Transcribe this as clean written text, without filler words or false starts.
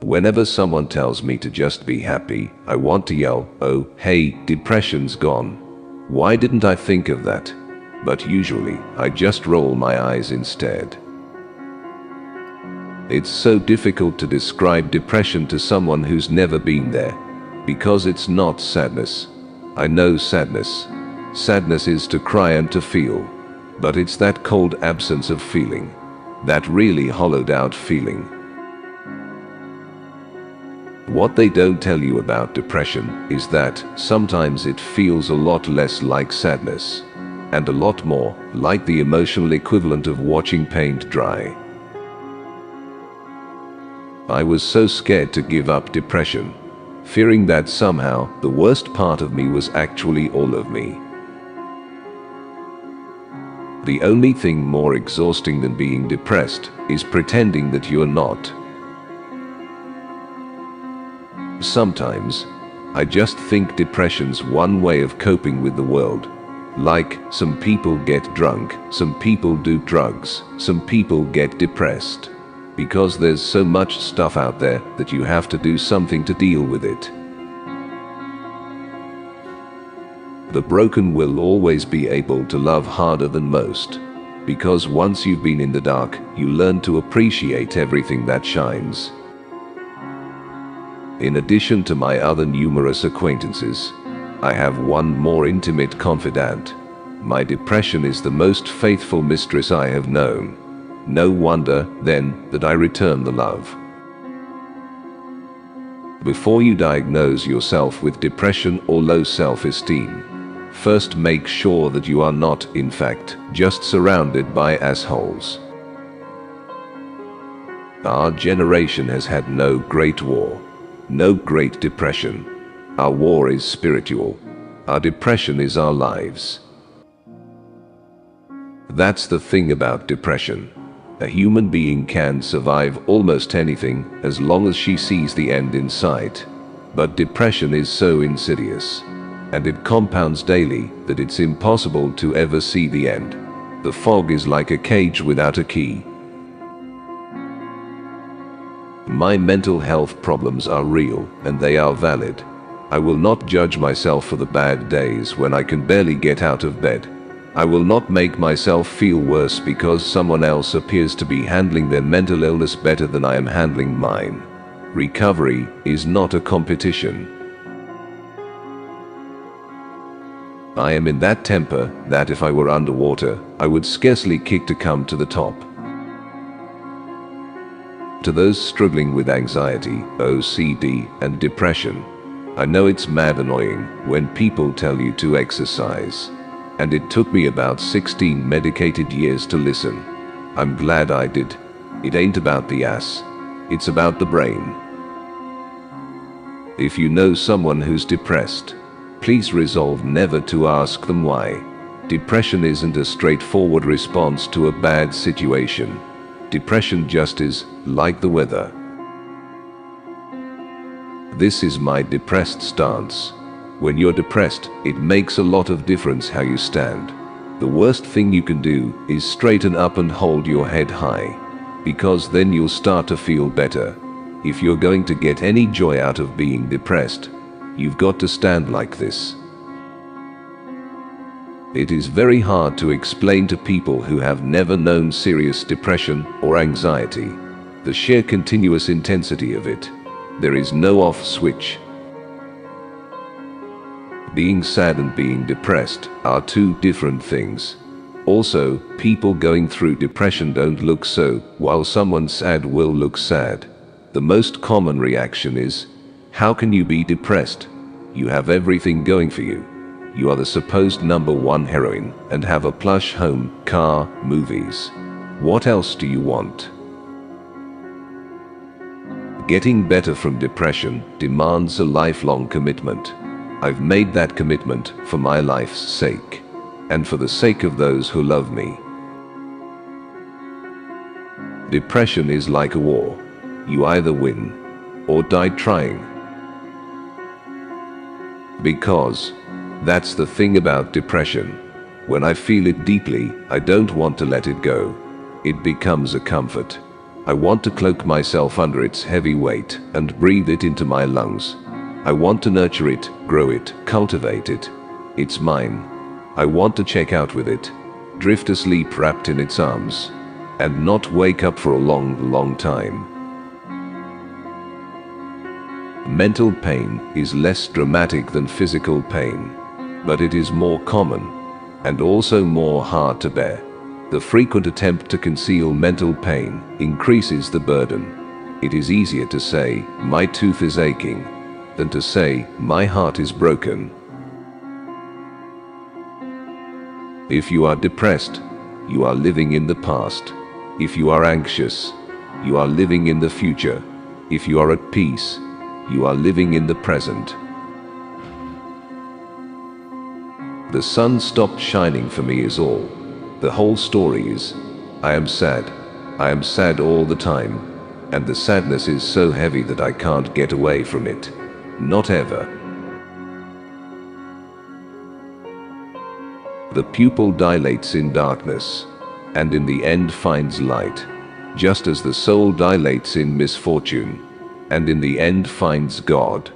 Whenever someone tells me to just be happy, I want to yell, "Oh, hey, depression's gone. Why didn't I think of that?" But usually, I just roll my eyes instead. It's so difficult to describe depression to someone who's never been there, because it's not sadness. I know sadness. Sadness is to cry and to feel, but it's that cold absence of feeling, that really hollowed out feeling. What they don't tell you about depression is that sometimes it feels a lot less like sadness, and a lot more like the emotional equivalent of watching paint dry. I was so scared to give up depression, fearing that somehow the worst part of me was actually all of me. The only thing more exhausting than being depressed is pretending that you're not. Sometimes, I just think depression's one way of coping with the world. Like, some people get drunk, some people do drugs, some people get depressed. Because there's so much stuff out there that you have to do something to deal with it. The broken will always be able to love harder than most. Because once you've been in the dark, you learn to appreciate everything that shines. In addition to my other numerous acquaintances, I have one more intimate confidant. My depression is the most faithful mistress I have known. No wonder, then, that I return the love. Before you diagnose yourself with depression or low self-esteem, first make sure that you are not, in fact, just surrounded by assholes. Our generation has had no great war, no great depression. Our war is spiritual. Our depression is our lives. That's the thing about depression. A human being can survive almost anything as long as she sees the end in sight. But depression is so insidious, and it compounds daily, that it's impossible to ever see the end. The fog is like a cage without a key. My mental health problems are real, and they are valid. I will not judge myself for the bad days when I can barely get out of bed. I will not make myself feel worse because someone else appears to be handling their mental illness better than I am handling mine. Recovery is not a competition. I am in that temper that if I were underwater, I would scarcely kick to come to the top. To those struggling with anxiety, OCD, and depression, I know it's mad annoying when people tell you to exercise. And it took me about 16 medicated years to listen. I'm glad I did. It ain't about the ass. It's about the brain. If you know someone who's depressed, please resolve never to ask them why. Depression isn't a straightforward response to a bad situation. Depression just is, like the weather. This is my depressed stance. When you're depressed, it makes a lot of difference how you stand. The worst thing you can do is straighten up and hold your head high, because then you'll start to feel better. If you're going to get any joy out of being depressed, you've got to stand like this. It is very hard to explain to people who have never known serious depression or anxiety, the sheer continuous intensity of it. There is no off switch. Being sad and being depressed are two different things. Also, people going through depression don't look so, while someone sad will look sad. The most common reaction is, how can you be depressed? You have everything going for you. You are the supposed #1 heroine and have a plush home, car, movies. What else do you want? Getting better from depression demands a lifelong commitment. I've made that commitment for my life's sake, and for the sake of those who love me. Depression is like a war. You either win or die trying. Because that's the thing about depression. When I feel it deeply, I don't want to let it go. It becomes a comfort. I want to cloak myself under its heavy weight and breathe it into my lungs. I want to nurture it, grow it, cultivate it. It's mine. I want to check out with it, drift asleep wrapped in its arms, and not wake up for a long, long time. Mental pain is less dramatic than physical pain, but it is more common and also more hard to bear. The frequent attempt to conceal mental pain increases the burden. It is easier to say, "My tooth is aching," than to say, "My heart is broken." If you are depressed, you are living in the past. If you are anxious, you are living in the future. If you are at peace, you are living in the present. The sun stopped shining for me is all. The whole story is, I am sad. I am sad all the time. And the sadness is so heavy that I can't get away from it. Not ever. The pupil dilates in darkness, and in the end finds light, just as the soul dilates in misfortune, and in the end finds God.